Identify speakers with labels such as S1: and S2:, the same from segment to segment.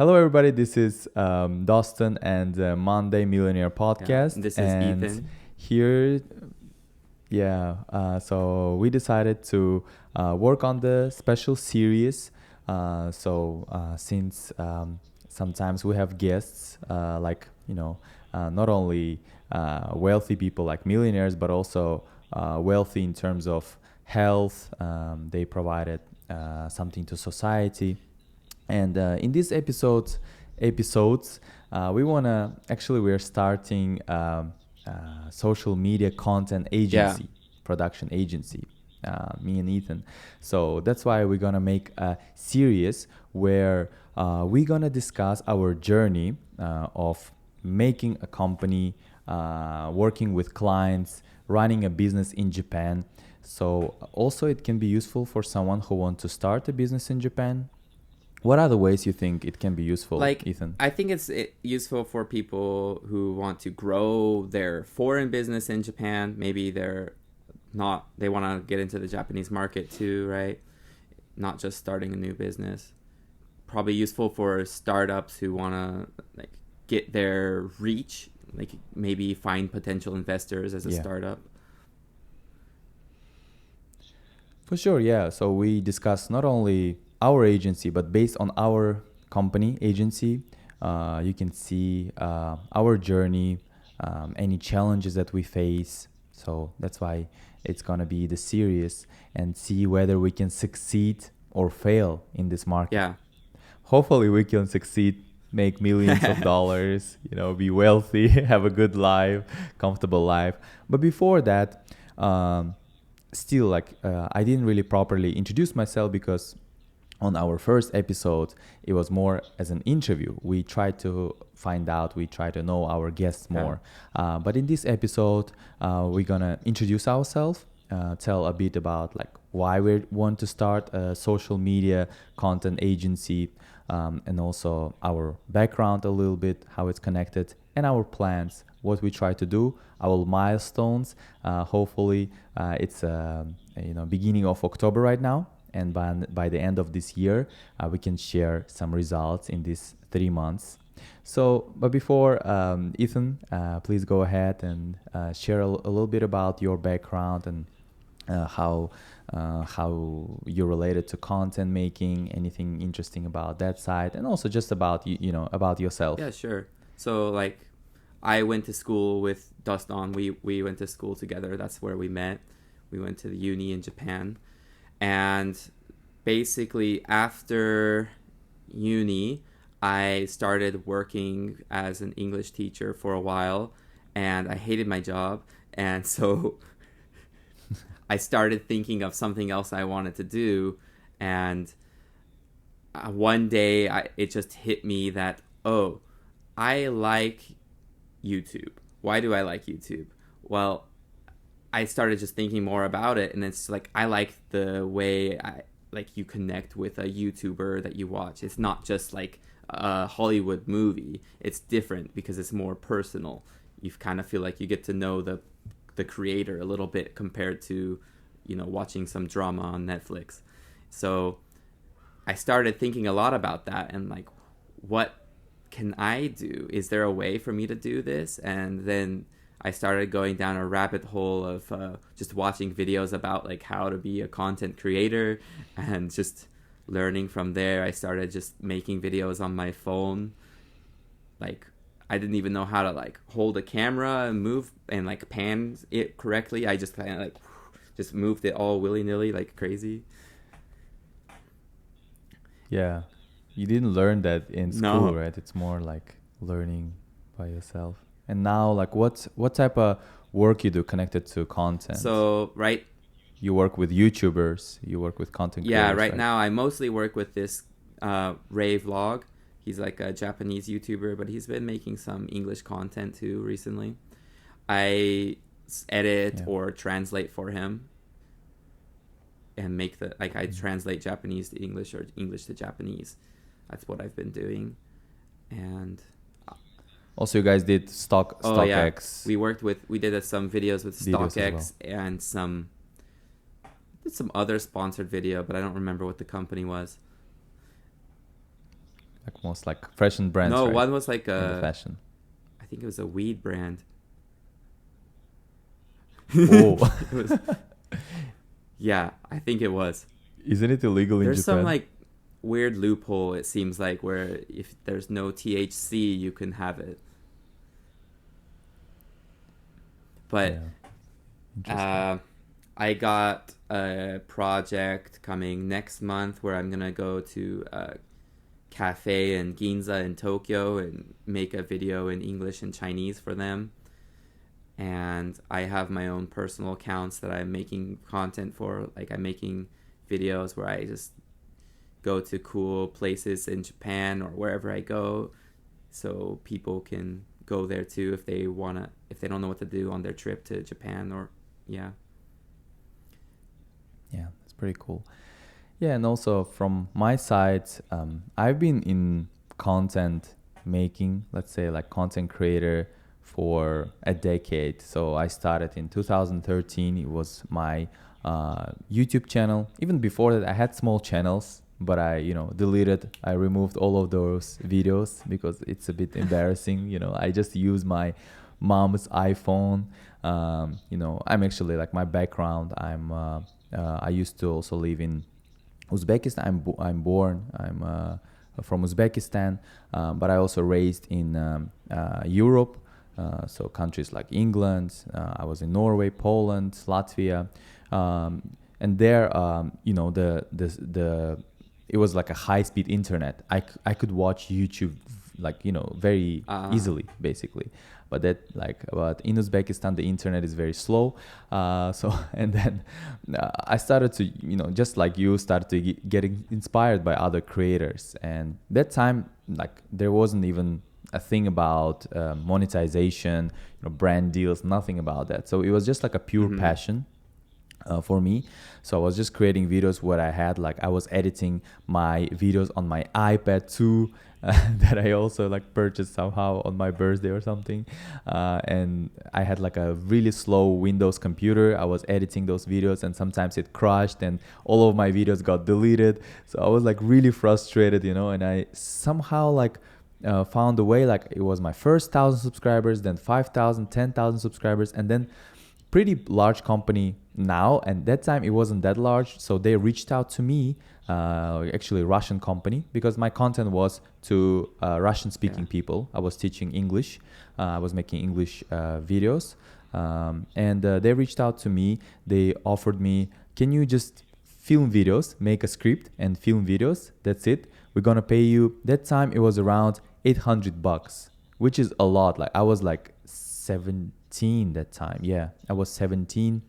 S1: Hello, everybody. This is Dustin and Monday Millionaire
S2: Yeah,
S1: Podcast.
S2: and this is
S1: And
S2: Ethan.
S1: here, so we decided to work on the special series. Since sometimes we have guests, not only wealthy people like millionaires, but also wealthy in terms of health. They provided something to society. And in these episodes, we're starting social media content
S2: Yeah,
S1: agency, production agency, me and Ethan. So that's why we're gonna make a series where we're gonna discuss our journey of making a company, working with clients, running a business in Japan. So also it can be useful for someone who wants to start a business in Japan. What are the ways you think it can be useful,
S2: like
S1: Ethan?
S2: I think it's useful for people who want to grow their foreign business in Japan. Maybe they want to get into the Japanese market too, right? Not just starting a new business. Probably useful for startups who want to like get their reach, like maybe find potential investors as a
S1: Yeah,
S2: startup.
S1: for sure. Yeah. So we discuss not only our agency, but based on our company agency, you can see our journey, any challenges that we face. So that's why it's gonna be the series and see whether we can succeed or fail in this market.
S2: Yeah.
S1: Hopefully we can succeed, make millions of dollars, be wealthy, have a good life, comfortable life. But before that, um, still, I didn't really properly introduce myself because on our first episode it was more as an interview. We tried to we try to know our guests
S2: Yeah.
S1: more. But in this episode, we're gonna introduce ourselves, tell a bit about like why we want to start a social media content agency, and also our background a little bit, how it's connected, and our plans, what we try to do, our milestones. Hopefully, it's beginning of October right now, and by the end of this year, we can share some results in these 3 months. So, but before, Ethan, please go ahead and share a little bit about your background and how you're related to content making, anything interesting about that side, and also just about about yourself.
S2: Yeah, sure. So like I went to school with Duston. We went to school together. That's where we met. We went to the uni in Japan. And basically after uni, I started working as an English teacher for a while, and I hated my job. And so I started thinking of something else I wanted to do, and one day it just hit me that, oh, I like YouTube. Why do I like YouTube? Well, I started just thinking more about it, and it's like I like the way you connect with a YouTuber that you watch. It's not just like a Hollywood movie. It's different because it's more personal. You kind of feel like you get to know the creator a little bit compared to watching some drama on Netflix. So I started thinking a lot about that and like, what can I do? Is there a way for me to do this? And then I started going down a rabbit hole of just watching videos about like how to be a content creator, and just learning from there. I started just making videos on my phone. Like I didn't even know how to like hold a camera and move and like pan it correctly. I just kind of like just moved it all willy-nilly like crazy.
S1: Yeah, you didn't learn that in school,
S2: No.
S1: right? It's more like learning by yourself. And now, like, what type of work you do connected to content?
S2: So right
S1: You work with YouTubers, you work with content
S2: Yeah,
S1: creators,
S2: right
S1: right?
S2: now I mostly work with this Ray Vlog. He's like a Japanese YouTuber, but he's been making some English content too recently. I edit
S1: Yeah.
S2: or translate for him, and I
S1: Mm.
S2: translate Japanese to English or English to Japanese. That's what I've been doing. And
S1: Also, you guys did
S2: oh yeah,
S1: StockX
S2: we did some videos with
S1: videos as well.
S2: StockX, and did some other sponsored video, but I don't remember what the company was.
S1: like most like fashion brands,
S2: No,
S1: right?
S2: one was like
S1: In the
S2: a,
S1: fashion.
S2: I think it was a weed brand.
S1: Oh,
S2: It was, yeah, I think it was.
S1: isn't it illegal in
S2: There's some
S1: Japan?
S2: like weird loophole, it seems like, where if there's no THC, you can have it. But
S1: Yeah, interesting.
S2: uh, I got a project coming next month where I'm gonna go to a cafe in Ginza in Tokyo and make a video in English and Chinese for them. And I have my own personal accounts that I'm making content for. Like, I'm making videos where I just go to cool places in Japan or wherever I go, so people can go there too if they wanna, if they don't know what to do on their trip to Japan. Or yeah.
S1: Yeah, it's pretty cool. Yeah, and also from my side, I've been in content making, let's say like content creator for a decade. So I started in 2013. It was my YouTube channel. Even before that, I had small channels, but I, deleted. I removed all of those videos because it's a bit embarrassing. I just use my mom's iPhone. I'm actually like my background. I used to also live in Uzbekistan. I'm born. I'm from Uzbekistan, but I also raised in Europe. So countries like England. I was in Norway, Poland, Latvia, and there, the it was like a high speed internet. I could watch YouTube like very easily, basically. But in Uzbekistan the internet is very slow. So and then I started to just like you started to getting inspired by other creators, and that time like there wasn't even a thing about monetization, brand deals, nothing about that. So it was just like a pure
S2: Mm-hmm.
S1: passion for me. So I was just creating videos what I had. Like I was editing my videos on my iPad too, that I also like purchased somehow on my birthday or something. And I had like a really slow Windows computer. I was editing those videos and sometimes it crashed and all of my videos got deleted. So I was like really frustrated, and I somehow like found a way. Like it was my first 1,000 subscribers, then 5,000, 10,000 subscribers, and then pretty large company now, and that time it wasn't that large, so they reached out to me, actually Russian company, because my content was to Russian
S2: Yeah.
S1: speaking people. I was teaching English. I was making English videos, and they reached out to me. They offered me, can you just film videos, make a script and film videos, that's it, we're gonna pay you. That time it was around $800, which is a lot. Like I was like 17 that time. Yeah, I was 17.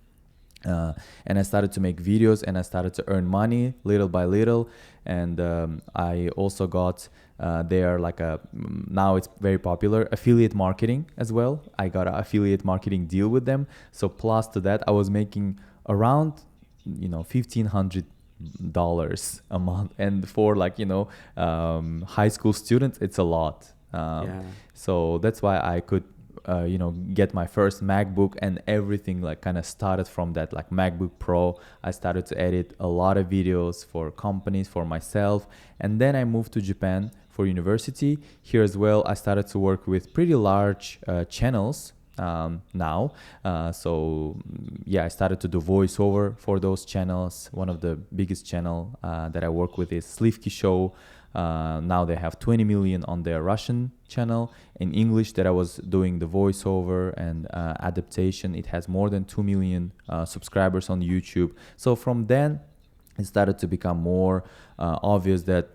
S1: uh, and I started to make videos and I started to earn money little by little. And I also got there like now it's very popular affiliate marketing as well. I got an affiliate marketing deal with them. So plus to that, I was making around $1,500 a month, and for like high school students it's a lot.
S2: Yeah.
S1: So that's why I could get my first MacBook, and everything like kind of started from that, like MacBook Pro. I started to edit a lot of videos for companies, for myself, and then I moved to Japan for university. Here as well, I started to work with pretty large channels now. Yeah, I started to do voiceover for those channels. One of the biggest channel that I work with is Slivki Show. Now they have 20 million on their Russian channel. In English, that I was doing the voiceover and adaptation, it has more than 2 million subscribers on YouTube. So from then, it started to become more obvious that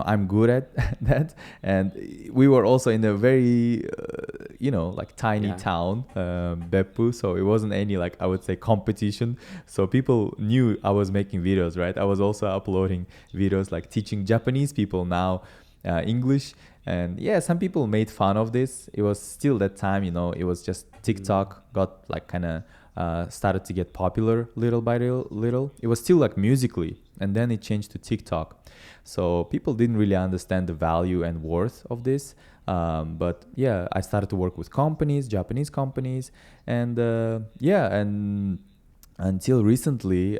S1: I'm good at that. And we were also in a very like tiny
S2: Yeah.
S1: town, Beppu, so it wasn't any, like I would say, competition. So people knew I was making videos, right? I was also uploading videos like teaching Japanese people now English. And yeah, some people made fun of this. It was still that time, it was just
S2: Mm.
S1: TikTok got like kind of started to get popular little by little. It was still like Musically, and then it changed to TikTok. So people didn't really understand the value and worth of this. But yeah, I started to work with companies, Japanese companies, and yeah, and until recently,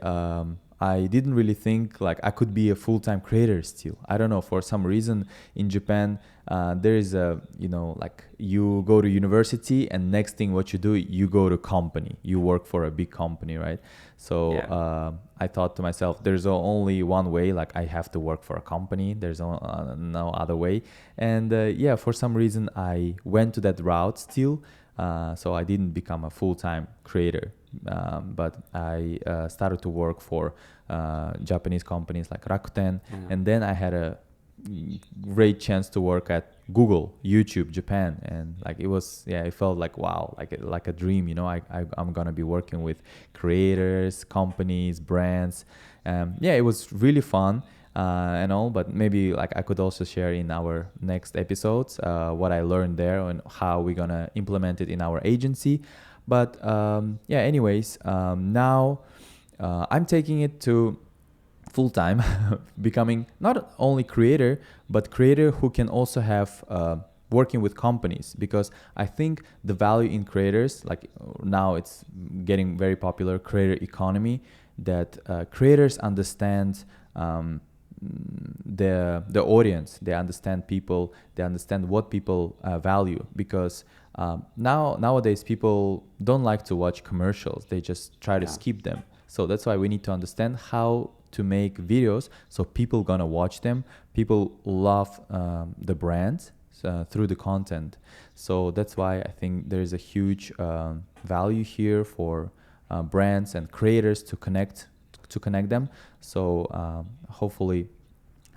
S1: I didn't really think like I could be a full-time creator still. I don't know, for some reason in Japan, there is a, like you go to university and next thing what you do, you go to company, you work for a big company, right? So I thought to myself, there's only one way, like I have to work for a company. There's no other way. And yeah, for some reason I went to that route still. So I didn't become a full-time creator, but I started to work for Japanese companies like Rakuten, and then I had a great chance to work at Google, YouTube, Japan, and like it felt like wow, like a dream, I'm gonna be working with creators, companies, brands. Yeah, it was really fun. And all, but maybe like I could also share in our next episodes what I learned there and how we're gonna implement it in our agency. But yeah, anyways, now I'm taking it to full time, becoming not only creator, but creator who can also have working with companies, because I think the value in creators, like now it's getting very popular, creator economy, that creators understand the audience, they understand people, they understand what people value, because nowadays people don't like to watch commercials, they just try to skip them. So that's why we need to understand how to make videos so people gonna watch them, people love the brand through the content. So that's why I think there is a huge value here for brands and creators to connect them. So hopefully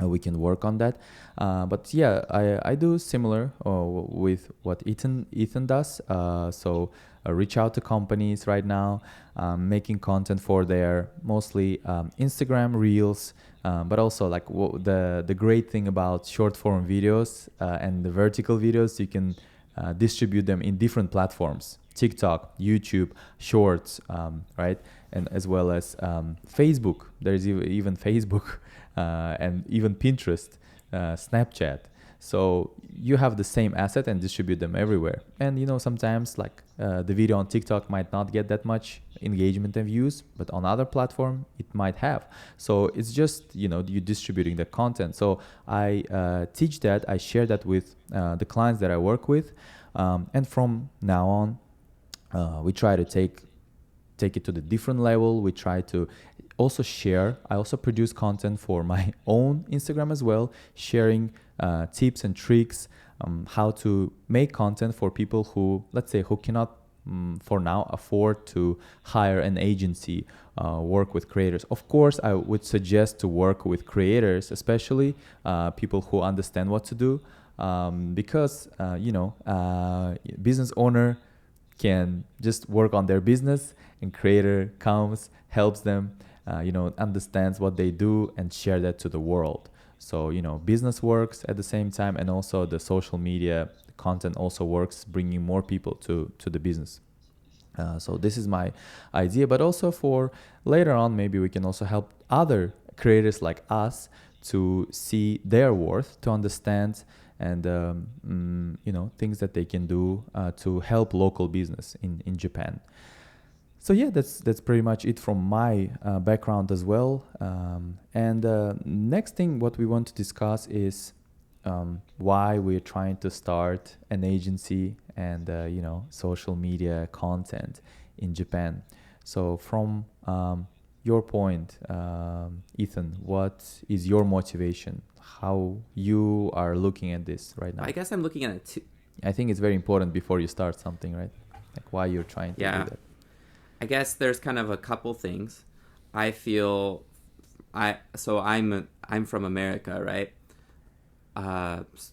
S1: we can work on that. But yeah, I do similar with what Ethan does. So reach out to companies right now, making content for their mostly Instagram reels, but also like the great thing about short form videos and the vertical videos, you can distribute them in different platforms: TikTok, YouTube, Shorts, right? And as well as Facebook. There's even Facebook and even Pinterest, Snapchat. So you have the same asset and distribute them everywhere. And sometimes like the video on TikTok might not get that much engagement and views, but on other platform it might have. So it's just you distributing the content. So I teach that, I share that with the clients that I work with, and from now on we try to take it to the different level. We try to also share. I also produce content for my own Instagram as well, sharing tips and tricks, how to make content for people who, let's say, who cannot for now afford to hire an agency, work with creators. Of course, I would suggest to work with creators, especially people who understand what to do, because business owner can just work on their business, and creator comes, helps them, understands what they do and share that to the world. So business works at the same time, and also the social media content also works, bringing more people to the business. So this is my idea, but also for later on, maybe we can also help other creators like us to see their worth, to understand, and things that they can do to help local business in Japan. So yeah, that's pretty much it from my background as well. And next thing what we want to discuss is why we're trying to start an agency and social media content in Japan. So from your point, Ethan, what is your motivation? How you are looking at this right now?
S2: I guess I'm looking at it too.
S1: I think it's very important before you start something, right? Like why you're trying to do that.
S2: I guess there's kind of a couple things. I feel I'm from America, right? Yes.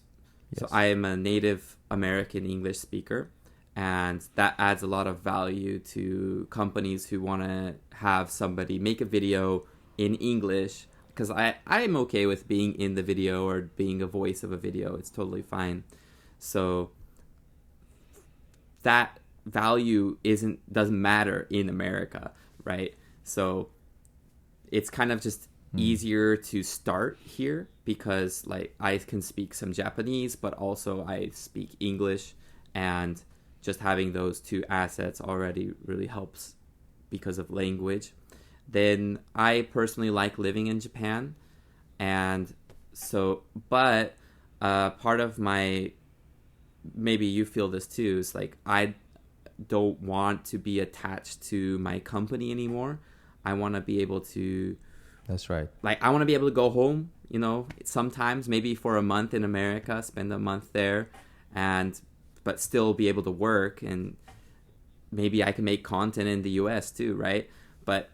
S2: So I am a native American English speaker, and that adds a lot of value to companies who want to have somebody make a video in English, because I'm okay with being in the video or being a voice of a video. It's totally fine. So that value doesn't matter in America, right? So it's kind of just easier to start here, because like I can speak some Japanese, but also I speak English, and just having those two assets already really helps because of language. then I personally like living in Japan. And so, but part of my, maybe you feel this too, is like I don't want to be attached to my company anymore. I want to be able to,
S1: That's right.
S2: like, I want to be able to go home, you know, sometimes maybe for a month in America, spend a month there, and but still be able to work, and maybe I can make content in the US too, right? But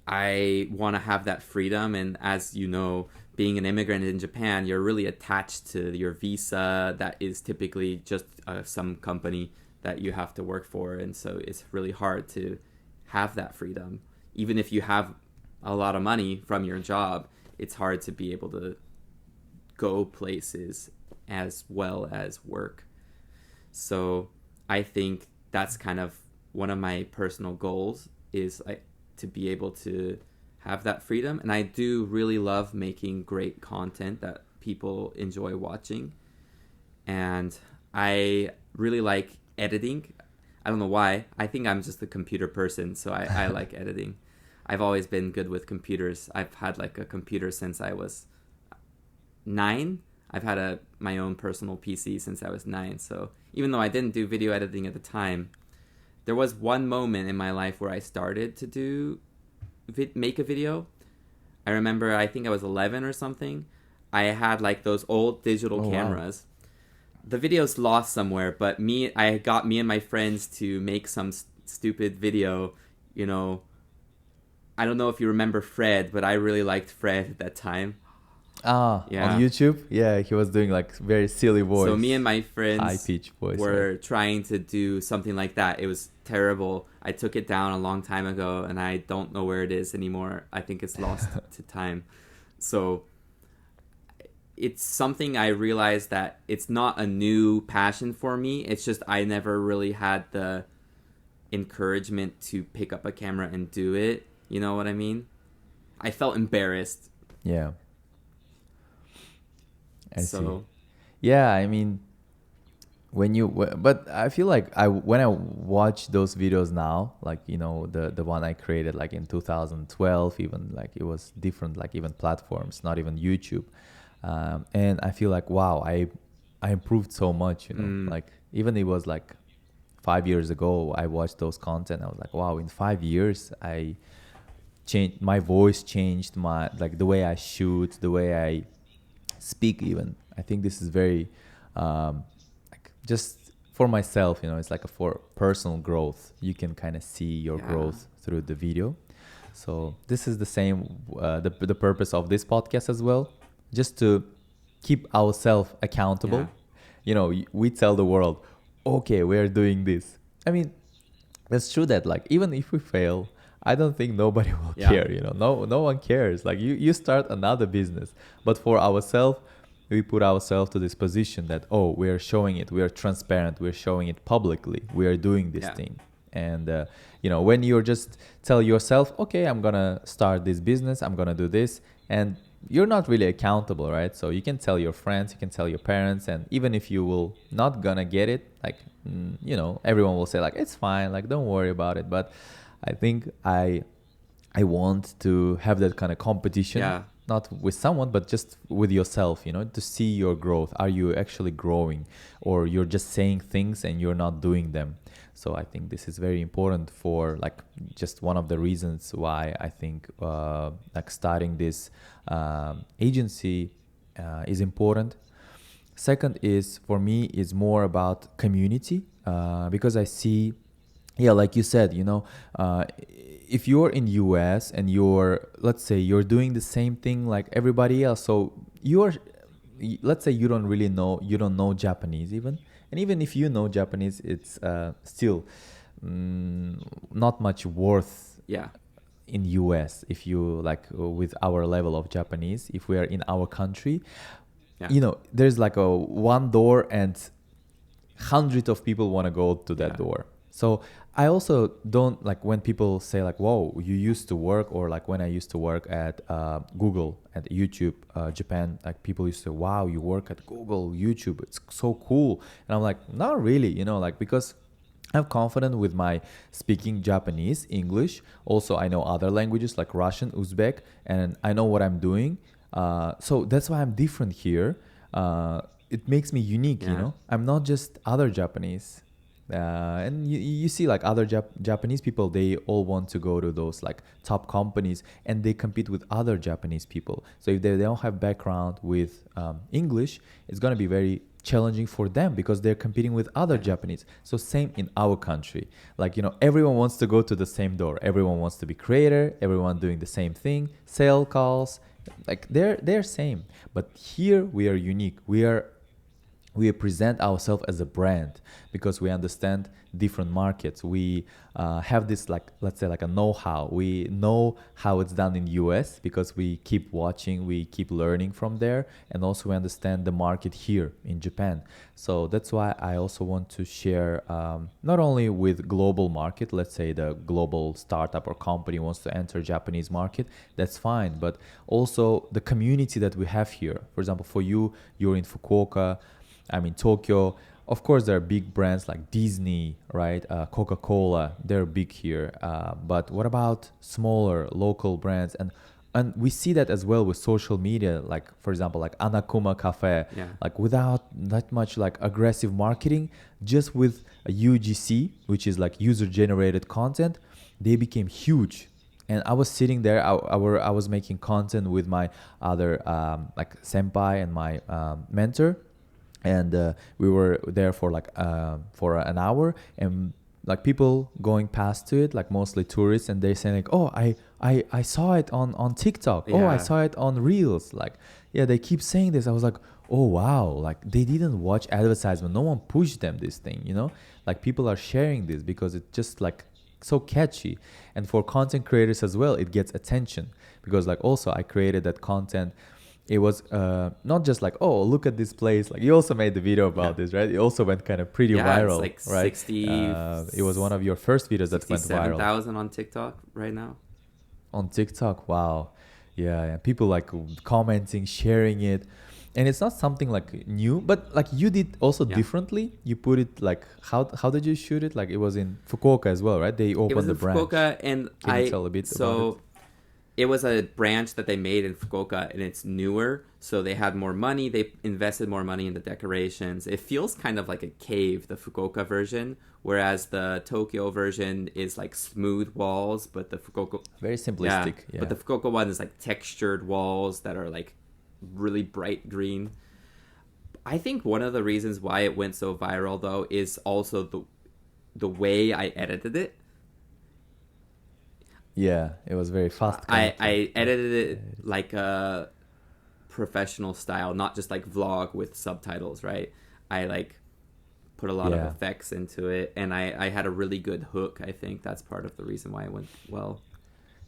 S2: I want to have that freedom. And as you know, being an immigrant in Japan, you're really attached to your visa that is typically just some company that you have to work for. And so it's really hard to have that freedom. Even if you have a lot of money from your job, it's hard to be able to go places as well as work. So I think that's kind of one of my personal goals, is like to be able to have that freedom. And I do really love making great content that people enjoy watching. And I really like editing. I don't know why. I think I'm just a computer person, so I like editing. I've always been good with computers. I've had like a computer since I was 9. I've had my own personal PC since I was 9. So even though I didn't do video editing at the time, there was one moment in my life where I started to make a video. I remember, I think I was 11 or something. I had like those old digital cameras. Wow. The video's lost somewhere, but I got me and my friends to make some stupid video. You know, I don't know if you remember Fred, but I really liked Fred at that time.
S1: Yeah. On YouTube? Yeah, he was doing like very silly voice.
S2: So me and my friends
S1: high-pitched voice,
S2: were trying to do something like that. It was terrible. I took it down a long time ago, and I don't know where it is anymore. I think it's lost to time. So it's something I realized that it's not a new passion for me. It's just I never really had the encouragement to pick up a camera and do it. You know what I mean? I felt embarrassed.
S1: Yeah. I see. Yeah, I mean, but I feel like when I watch those videos now, like, you know, the one I created like in 2012, even like it was different, like even platforms, not even YouTube, and I feel like, wow, I improved so much, you know, like even it was like 5 years ago I watched those content, I was like, wow, in 5 years I changed, my voice changed, my like the way I shoot, the way I speak even. I think this is very like just for myself, you know, it's like for personal growth. You can kind of see your growth through the video. So this is the same the purpose of this podcast as well, just to keep ourselves accountable. You know, we tell the world, okay, we're doing this. I mean, it's true that like even if we fail, I don't think nobody will care, you know. No one cares. Like you start another business, but for ourselves, we put ourselves to this position that, oh, we are showing it, we are transparent, we're showing it publicly, we are doing this thing. And you know, when you're just tell yourself, okay, I'm gonna start this business, I'm gonna do this, and you're not really accountable, right? So you can tell your friends, you can tell your parents, and even if you will not gonna get it, like you know, everyone will say like, it's fine, like don't worry about it. But I think I want to have that kind of competition, not with someone, but just with yourself, you know, to see your growth. Are you actually growing, or you're just saying things and you're not doing them? So I think this is very important for like just one of the reasons why I think like starting this agency is important. Second is, for me, is more about community, because I see, yeah, like you said, you know, if you're in US and let's say you're doing the same thing like everybody else, so let's say you don't know Japanese even, and even if you know Japanese, it's still not much worth in US. If you like with our level of Japanese, if we are in our country, you know, there's like a one door and hundreds of people want to go to that door. So I also don't like when people say like, whoa, you used to work, or like when I used to work at Google, at YouTube, Japan, like people used to say, wow, you work at Google, YouTube, it's so cool. And I'm like, not really, you know, like, because I'm confident with my speaking Japanese, English. Also, I know other languages like Russian, Uzbek, and I know what I'm doing. So that's why I'm different here. It makes me unique, you
S2: Yeah.
S1: know. I'm not just other Japanese. And you see like other Japanese people, they all want to go to those like top companies and they compete with other Japanese people. So if they don't have background with English, it's going to be very challenging for them because they're competing with other
S2: Yeah.
S1: Japanese. So same in our country. Like, you know, everyone wants to go to the same door. Everyone wants to be creator, everyone doing the same thing, sale calls, like they're same. But here we are unique. We present ourselves as a brand because we understand different markets. We have this, like, let's say like a know-how. We know how it's done in US because we keep watching, we keep learning from there, and also we understand the market here in Japan. So that's why I also want to share, not only with global market, let's say the global startup or company wants to enter Japanese market, that's fine, but also the community that we have here. For example, for you, you're in Fukuoka, I'm in Tokyo. Of course, there are big brands like Disney, right? Coca-Cola, they're big here. But what about smaller local brands? And we see that as well with social media. Like for example, like Anakuma Cafe,
S2: Yeah.
S1: like without that much like aggressive marketing, just with a UGC, which is like user-generated content, they became huge. And I was sitting there. I was making content with my other like senpai and my mentor, and we were there for an hour, and like people going past to it, like mostly tourists, and they're saying like, oh, I saw it on TikTok, oh, I
S2: Yeah.
S1: saw it on Reels, like, yeah, they keep saying this. I was like, oh wow, like they didn't watch advertisement, no one pushed them this thing, you know, like people are sharing this because it's just like so catchy. And for content creators as well, it gets attention because like also I created that content. It was not just like, oh, look at this place. Like you also made the video
S2: Yeah.
S1: about this, right? It also went kind of pretty
S2: Yeah. It's
S1: viral,
S2: like
S1: right?
S2: 60,
S1: It was one of your first videos that went viral
S2: 67,000 on TikTok right now.
S1: on TikTok. Wow, yeah, yeah. People like commenting, sharing it, and it's not something like new, but like you did also
S2: Yeah.
S1: differently. You put it like how did you shoot it? Like it was in Fukuoka as well, right? They
S2: It was
S1: opened
S2: in
S1: the branch.
S2: Fukuoka, and
S1: Can you tell a bit about it?
S2: so it was a branch that they made in Fukuoka, and it's newer, so they had more money. They invested more money in the decorations. It feels kind of like a cave, the Fukuoka version, whereas the Tokyo version is like smooth walls, but the Fukuoka,
S1: Very
S2: yeah,
S1: simplistic. Yeah.
S2: but the Fukuoka one is like textured walls that are like really bright green. I think one of the reasons why it went so viral though is also the way I edited it.
S1: Yeah, it was very fast.
S2: I edited it like a professional style, not just like vlog with subtitles, right? I like put a lot of
S1: Yeah.
S2: effects into it, and I had a really good hook. I think that's part of the reason why it went well.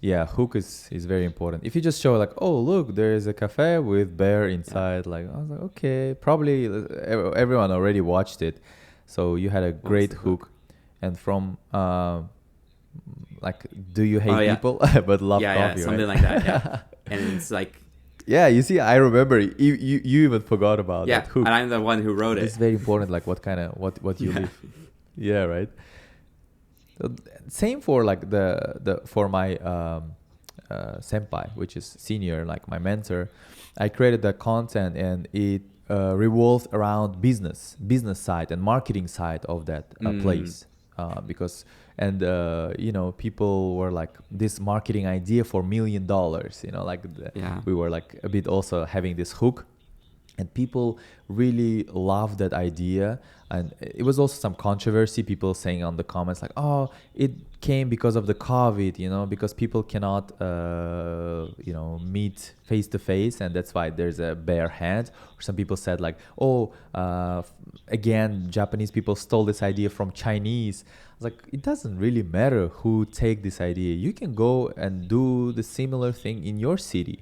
S1: Yeah, hook is very important. If you just show like, oh look, there is a cafe with bear
S2: Yeah.
S1: inside, like I was like, okay, probably everyone already watched it, so you had a
S2: What was
S1: great
S2: the hook?
S1: hook. And from like, do you
S2: Oh
S1: hate
S2: yeah,
S1: people but love
S2: yeah, yeah,
S1: coffee,
S2: something
S1: right?
S2: like that. Yeah, and it's like
S1: Yeah, you see, I remember you even forgot about
S2: yeah,
S1: that hook.
S2: and I'm the one who wrote
S1: This
S2: it.
S1: is very important, like what kind of what you
S2: Yeah,
S1: live. Yeah, right. So, same for like the for my senpai, which is senior, like my mentor. I created that content, and it revolved around business side and marketing side of that
S2: mm,
S1: place. Because and you know, people were like, this marketing idea for $1 million, you know, like
S2: yeah,
S1: we were like a bit also having this hook, and people really loved that idea. And it was also some controversy, people saying on the comments like, oh, it came because of the COVID, you know, because people cannot you know, meet face to face, and that's why there's a bare hand. Or some people said like, oh, again, Japanese people stole this idea from Chinese. I was like, it doesn't really matter who take this idea, you can go and do the similar thing in your city,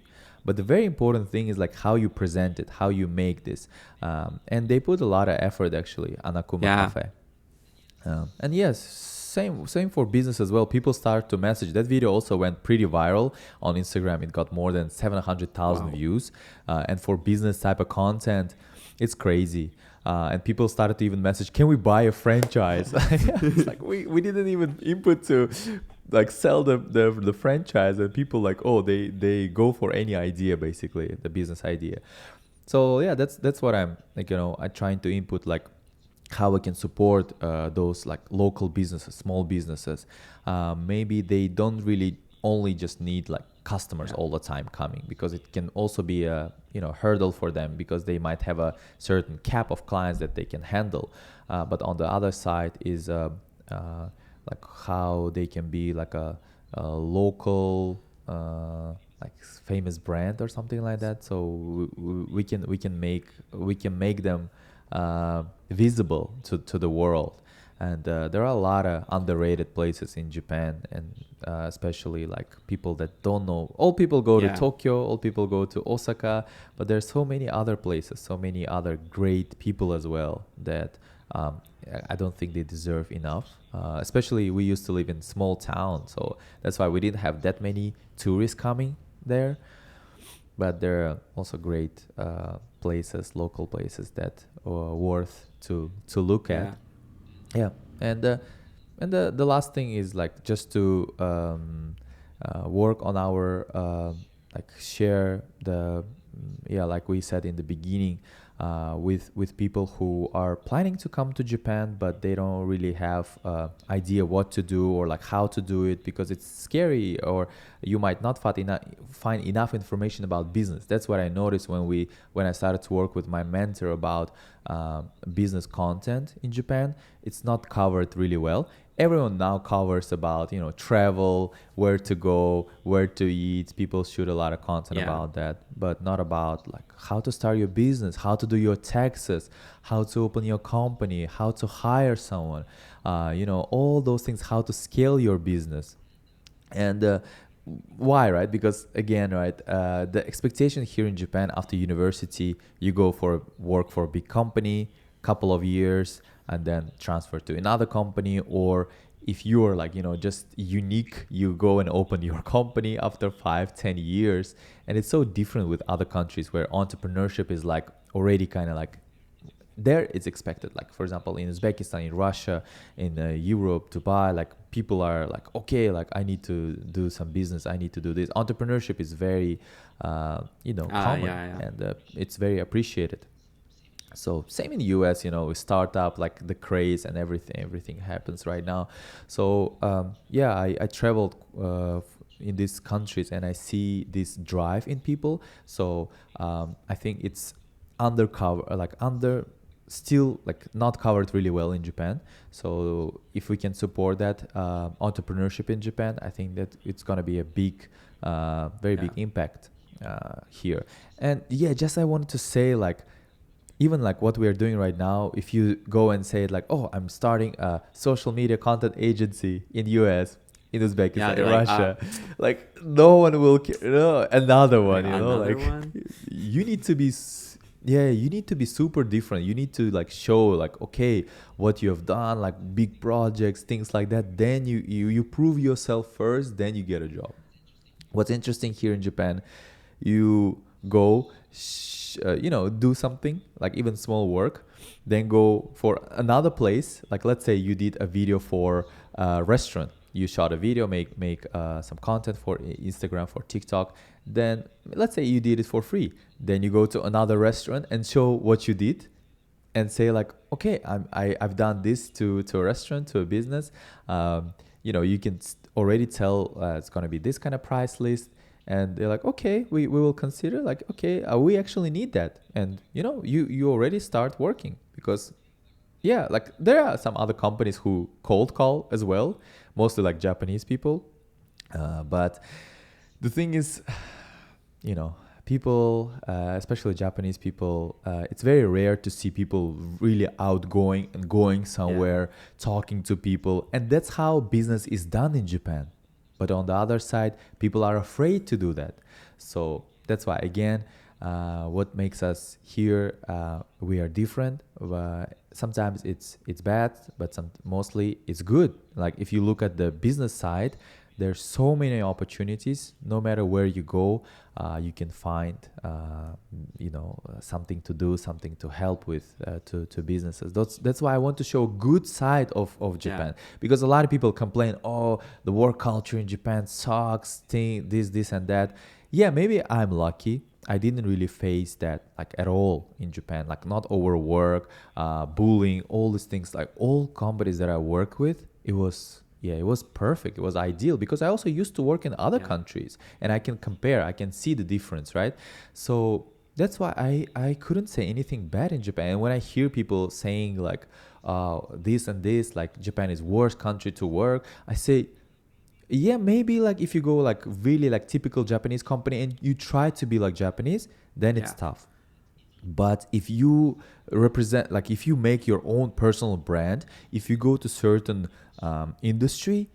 S1: but the very important thing is like how you present it, how you make this. And they put a lot of effort actually, Anakuma
S2: yeah.
S1: Cafe. And yes, same for business as well. People start to message. That video also went pretty viral on Instagram. It got more than 700,000
S2: Wow.
S1: views. And for business type of content, it's crazy. And people started to even message, can we buy a franchise? It's like we didn't even input to like sell the franchise, and people like, oh, they go for any idea, basically the business idea. So yeah, that's what I'm like, I trying to input, like how we can support those like local businesses, small businesses. Maybe they don't really only just need like customers
S2: Yeah.
S1: all the time coming, because it can also be a hurdle for them, because they might have a certain cap of clients that they can handle. But on the other side is like how they can be like a local like famous brand or something like that. So we can make them visible to the world. And there are a lot of underrated places in Japan, and especially like people that don't know. All people go to
S2: Yeah.
S1: Tokyo, all people go to Osaka, but there's so many other places, so many other great people as well, that I don't think they deserve enough. Especially we used to live in small town, so that's why we didn't have that many tourists coming there. But there are also great places, local places that are worth to look
S2: Yeah.
S1: at. Yeah, and the last thing is like just to work on our like share the yeah, like we said in the beginning, with people who are planning to come to Japan, but they don't really have idea what to do or like how to do it, because it's scary, or you might not find enough information about business. That's what I noticed when I started to work with my mentor about business content in Japan. It's not covered really well. Everyone now covers about travel, where to go, where to eat. People shoot a lot of content
S2: Yeah.
S1: about that, but not about like how to start your business, how to do your taxes, how to open your company, how to hire someone, all those things, how to scale your business. And why, right? Because again, right, the expectation here in Japan, after university you go for work for a big company, couple of years, and then transfer to another company. Or if you're like just unique, you go and open your company after 5-10 years. And it's so different with other countries where entrepreneurship is like already kind of like there it's expected. Like for example, in Uzbekistan, in Russia, in Europe, Dubai, like people are like, okay, like I need to do some business, I need to do this. Entrepreneurship is very common,
S2: Yeah. Yeah.
S1: and it's very appreciated. So same in the US, with startup, like the craze and everything happens right now. So yeah, I traveled in these countries, and I see this drive in people. So I think it's undercover, like under still like not covered really well in Japan. So if we can support that entrepreneurship in Japan, I think that it's gonna be a big, very
S2: Yeah.
S1: big impact here. And yeah, just I wanted to say, like even like what we are doing right now, if you go and say like, oh, I'm starting a social media content agency in US, in
S2: Yeah.
S1: Uzbekistan,
S2: They're
S1: in
S2: like,
S1: Russia, like no one will care. Another one,
S2: another
S1: like
S2: one.
S1: you need to be yeah, you need to be super different. You need to like show like, okay, what you have done, like big projects, things like that. Then you prove yourself first, then you get a job. What's interesting here in Japan, you go do something like even small work, then go for another place. Like let's say you did a video for a restaurant, you shot a video, make some content for Instagram, for TikTok. Then let's say you did it for free, then you go to another restaurant and show what you did, and say like, okay, I've done this to a restaurant, to a business. You can already tell it's going to be this kind of price list. And they're like, okay, we will consider, like, okay, we actually need that. And you already start working, because yeah, like there are some other companies who cold call as well, mostly like Japanese people. But the thing is, people, especially Japanese people, it's very rare to see people really outgoing and going somewhere, talking to people. And that's how business is done in Japan. But on the other side, people are afraid to do that. So that's why, again, what makes us here, we are different. Sometimes it's bad, but mostly it's good. Like if you look at the business side, there's so many opportunities. No matter where you go, you can find something to do, something to help with to businesses. That's why I want to show good side of Japan, because a lot of people complain, oh, the work culture in Japan sucks, this and that. Yeah, maybe I'm lucky. I didn't really face that like at all in Japan, like not overwork, bullying, all these things. Like all companies that I work with, it was perfect. It was ideal because I also used to work in other countries and I can compare, I can see the difference, right? So that's why I couldn't say anything bad in Japan. And when I hear people saying like this and this, like Japan is worst country to work, I say, yeah, maybe like if you go like really like typical Japanese company and you try to be like Japanese, then it's tough. But if you represent, like if you make your own personal brand, if you go to certain industry,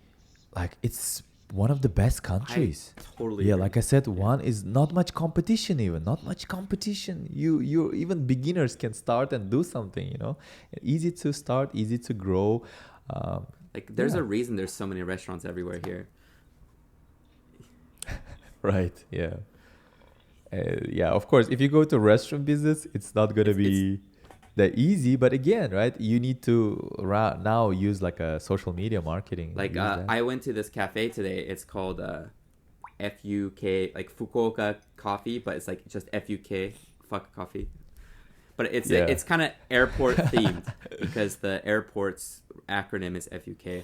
S1: like it's one of the best countries.
S2: I totally
S1: Yeah,
S2: agree.
S1: like I said, one is not much competition, even not much competition. You even beginners can start and do something, easy to start, easy to grow.
S2: Like there's a reason there's so many restaurants everywhere here.
S1: Right, yeah. Yeah, of course, if you go to restaurant business, it's not going to be that easy. But again, right, you need to now use like a social media marketing.
S2: Like
S1: use
S2: I went to this cafe today. It's called FUK, like Fukuoka Coffee, but it's like just FUK, fuck coffee. But it's kind of airport themed because the airport's acronym is FUK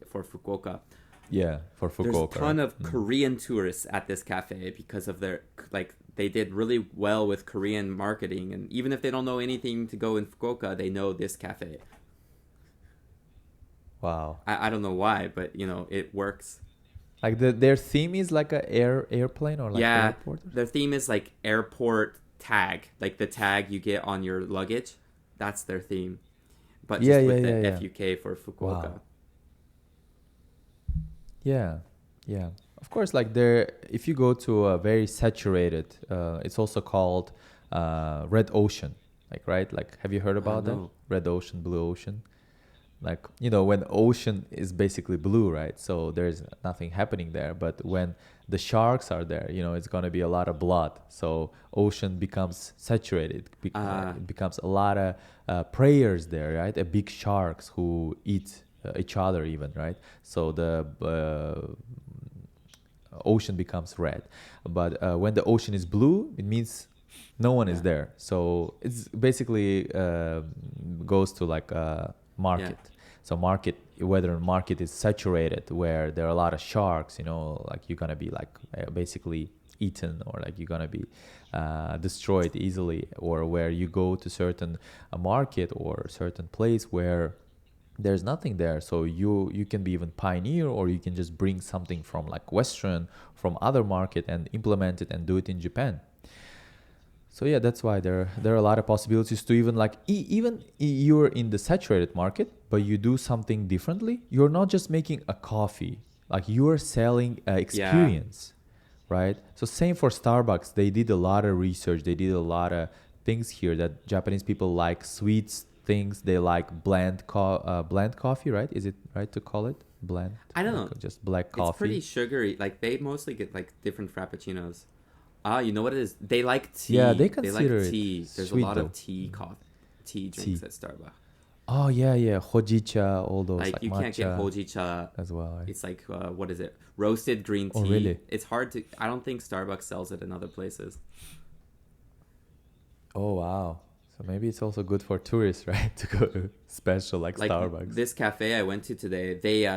S2: for Fukuoka.
S1: Yeah, for Fukuoka.
S2: There's a ton of Korean tourists at this cafe because of their, like, they did really well with Korean marketing. And even if they don't know anything to go in Fukuoka, they know this cafe.
S1: Wow.
S2: I don't know why, but, it works.
S1: Like their theme is like a airplane or like airport?
S2: Their theme is like airport tag. Like the tag you get on your luggage. That's their theme. But just with the FUK for Fukuoka.
S1: Wow. Yeah. Of course, like if you go to a very saturated, it's also called red ocean. Like, right? Like, have you heard about that? Red ocean, blue ocean. Like, when ocean is basically blue, right? So there's nothing happening there. But when the sharks are there, it's going to be a lot of blood. So ocean becomes saturated. It becomes a lot of preyers there, right? A big sharks who eat each other even, right? So the ocean becomes red. But when the ocean is blue, it means no one is there. So it's basically goes to like a market. So whether market is saturated where there are a lot of sharks, like you're gonna be like basically eaten, or like you're gonna be destroyed easily, or where you go to certain market or certain place where there's nothing there, so you can be even pioneer, or you can just bring something from like Western, from other market, and implement it and do it in Japan. So yeah, that's why there are a lot of possibilities to even like even you're in the saturated market, but you do something differently. You're not just making a coffee, like you are selling an experience, right? So same for Starbucks. They did a lot of research. They did a lot of things here that Japanese people like sweets things. They like blend coffee, right? Is it right to call it blend?
S2: I don't know.
S1: Just black coffee.
S2: It's pretty sugary. Like they mostly get like different frappuccinos. You know what it is? They like tea.
S1: Yeah, they consider
S2: like tea.
S1: it
S2: There's
S1: sweet,
S2: a lot
S1: though.
S2: of tea drinks at Starbucks.
S1: Oh yeah, hojicha, all those like
S2: you
S1: matcha
S2: can't get hojicha
S1: as well. Right?
S2: It's like what is it? Roasted green tea.
S1: Oh really?
S2: It's hard to. I don't think Starbucks sells it in other places.
S1: Oh wow. So maybe it's also good for tourists, right? To go to special like Starbucks.
S2: This cafe I went to today,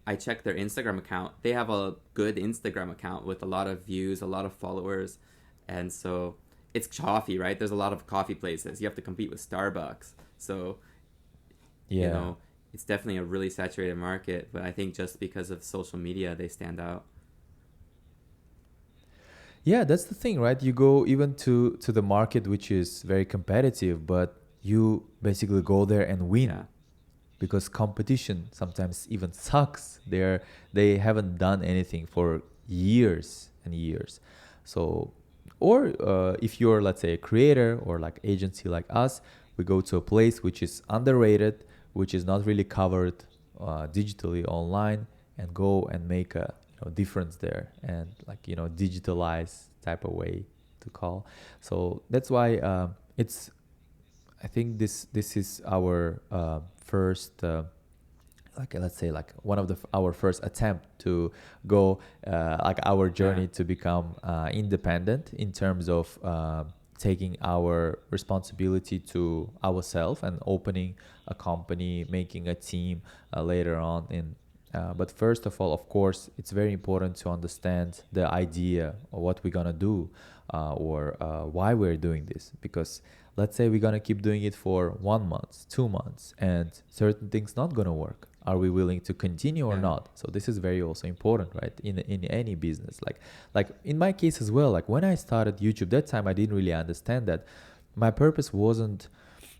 S2: I checked their Instagram account. They have a good Instagram account with a lot of views, a lot of followers. And so it's coffee, right? There's a lot of coffee places. You have to compete with Starbucks. So, it's definitely a really saturated market. But I think just because of social media, they stand out.
S1: Yeah, that's the thing, right? You go even to the market, which is very competitive, but you basically go there and win.
S2: Yeah.
S1: Because competition sometimes even sucks. They haven't done anything for years and years. So, or if you're, let's say, a creator or like agency like us, we go to a place which is underrated, which is not really covered digitally online, and go and make a difference there, and like digitalize type of way to call. So that's why it's I think this is our first like let's say like one of our first attempt to go like our journey
S2: Yeah.
S1: to become independent in terms of taking our responsibility to ourselves and opening a company, making a team later on in but first of all, of course, it's very important to understand the idea of what we're gonna do or why we're doing this. Because let's say we're gonna keep doing it for 1 month, 2 months, and certain things not gonna work. Are we willing to continue or
S2: Yeah.
S1: not? So this is very also important, right? In any business, like in my case as well. Like when I started YouTube, that time I didn't really understand that my purpose wasn't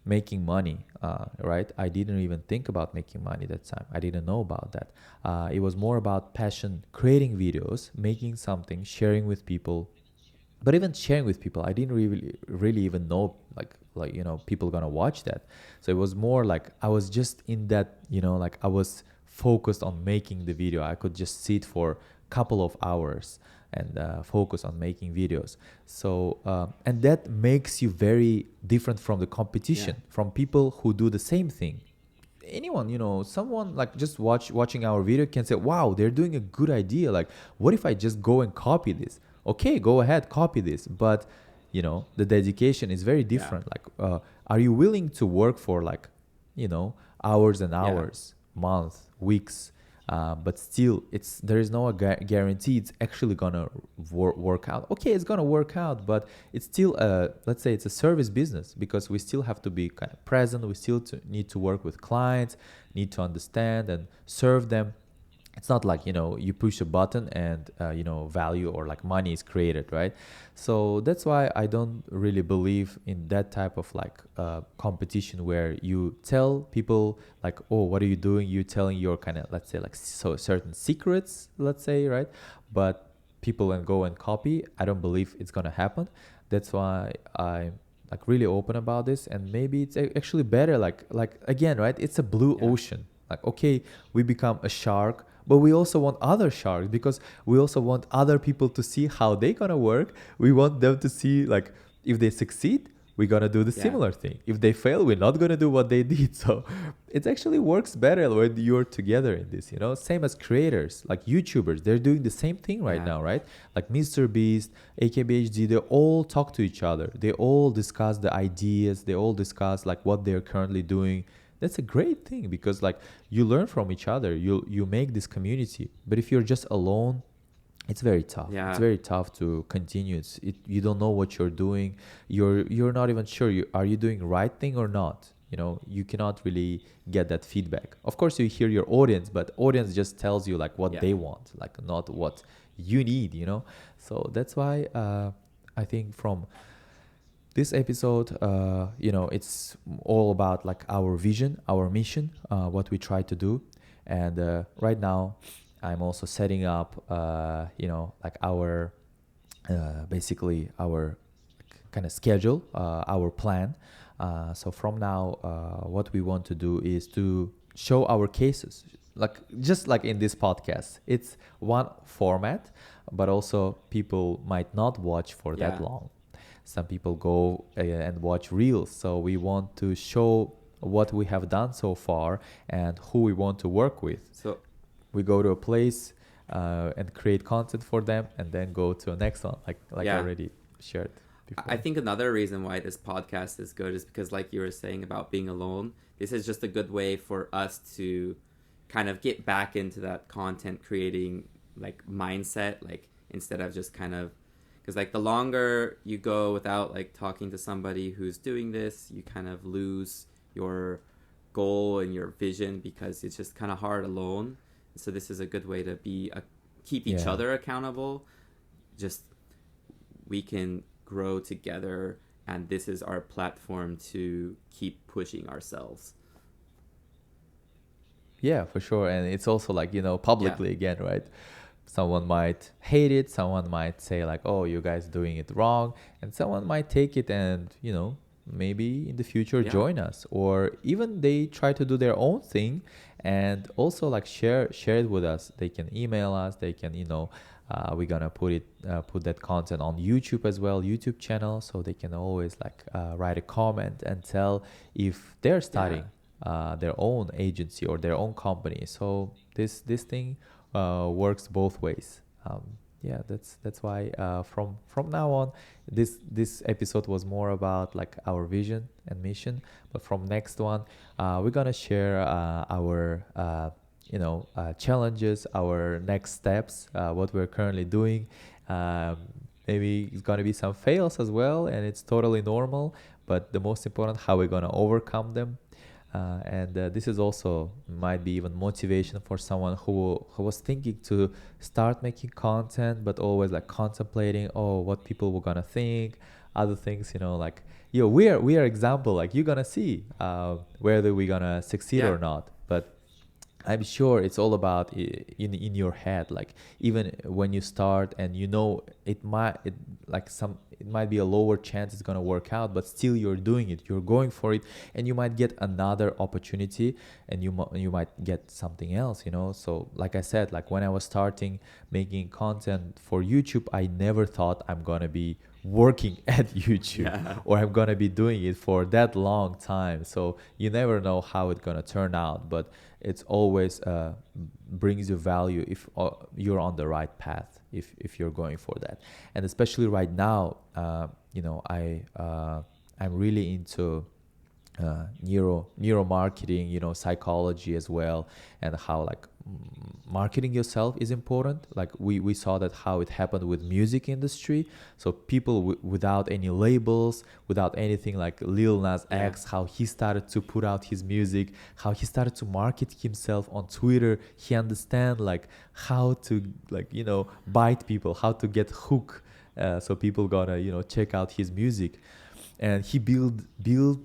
S1: making money, right? I didn't even think about making money that time. I didn't know about that. It was more about passion, creating videos, making something, sharing with people. But even sharing with people, I didn't really even know like people gonna watch that. So it was more like I was just in that, like I was focused on making the video. I could just sit for a couple of hours and focus on making videos. So and that makes you very different from the
S2: Yeah.
S1: competition, from people who do the same thing. Anyone, someone like just watching our video can say, wow, they're doing a good idea. Like, what if I just go and copy this? Okay, go ahead, copy this. But the dedication is very
S2: Yeah.
S1: different. Like, are you willing to work for like hours and
S2: Yeah.
S1: hours, months, weeks, but still there is no guarantee it's actually gonna work out. Okay, it's gonna work out, but it's still let's say it's a service business, because we still have to be kind of present. We still need to work with clients, need to understand and serve them. It's not like you push a button and value or like money is created, right? So that's why I don't really believe in that type of like competition where you tell people like, oh, what are you doing? You telling your kind of, let's say, like so certain secrets, let's say, right? But people and go and copy. I don't believe it's gonna happen. That's why I'm like really open about this. And maybe it's actually better, like again, right? It's a blue
S2: Yeah.
S1: ocean. Like, okay, we become a shark, but we also want other sharks, because we also want other people to see how they gonna work. We want them to see like if they succeed, we're gonna do the
S2: Yeah.
S1: similar thing. If they fail, we're not gonna do what they did. So it actually works better when you're together in this, Same as creators, like YouTubers, they're doing the same thing right
S2: Yeah.
S1: now, right? Like Mr. Beast, AKBHD, they all talk to each other. They all discuss the ideas. They all discuss like what they're currently doing. That's a great thing, because like you learn from each other. You make this community. But if you're just alone, it's very tough. It's
S2: Yeah.
S1: very tough to continue. You don't know what you're doing. You're not even sure are you doing right thing or not. You cannot really get that feedback. Of course, you hear your audience, but audience just tells you like what
S2: Yeah.
S1: they want, like not what you need. So that's why I think from this episode, it's all about like our vision, our mission, what we try to do. And right now, I'm also setting up, like our, basically our kind of schedule, our plan. So from now, what we want to do is to show our cases, like just like in this podcast. It's one format, but also people might not watch for that
S2: Yeah.
S1: long. Some people go and watch reels. So we want to show what we have done so far and who we want to work with.
S2: So
S1: We go to a place and create content for them, and then go to a next one, like I
S2: yeah.
S1: already shared before.
S2: I think another reason why this podcast is good is because, like you were saying about being alone, this is just a good way for us to kind of get back into that content creating like mindset, like instead of just kind of, because like the longer you go without like talking to somebody who's doing this, you kind of lose your goal and your vision, because it's just kind of hard alone. So this is a good way to keep each
S1: Yeah.
S2: other accountable. Just we can grow together, and this is our platform to keep pushing ourselves.
S1: Yeah, for sure. And it's also like, publicly again, right? Someone might hate it. Someone might say like, oh, you guys doing it wrong. And someone might take it and, maybe in the future
S2: Yeah.
S1: join us. Or even they try to do their own thing and also like share it with us. They can email us, they can, we're gonna put that content on YouTube as well, YouTube channel, so they can always like write a comment and tell if they're
S2: Yeah.
S1: starting their own agency or their own company. So this thing works both ways. Yeah, that's why from now on, this episode was more about like our vision and mission. But from next one, we're gonna share our challenges, our next steps, what we're currently doing. Um, Maybe it's gonna be some fails as well, and it's totally normal. But the most important, how we're gonna overcome them. And this is also might be even motivation for someone who was thinking to start making content, but always like contemplating, oh, what people were gonna think, other things, like, we are example, like you're gonna see whether we're gonna succeed
S2: Yeah.
S1: or not. But I'm sure it's all about in your head. Like even when you start, and it might be a lower chance it's gonna work out, but still you're doing it. You're going for it, and you might get another opportunity, and you might get something else. So like I said, like when I was starting making content for YouTube, I never thought I'm gonna be working at YouTube
S2: Yeah.
S1: or I'm gonna be doing it for that long time. So you never know how it's gonna turn out, but it's always brings you value if you're on the right path, if you're going for that. And especially right now, I'm really into neuro marketing, psychology as well, and how like marketing yourself is important. Like we saw that how it happened with music industry. So people without any labels, without anything, like Lil Nas
S2: Yeah.
S1: X, how he started to put out his music, how he started to market himself on Twitter. He understand like how to like bite people, how to get hook, so people gonna check out his music. And he built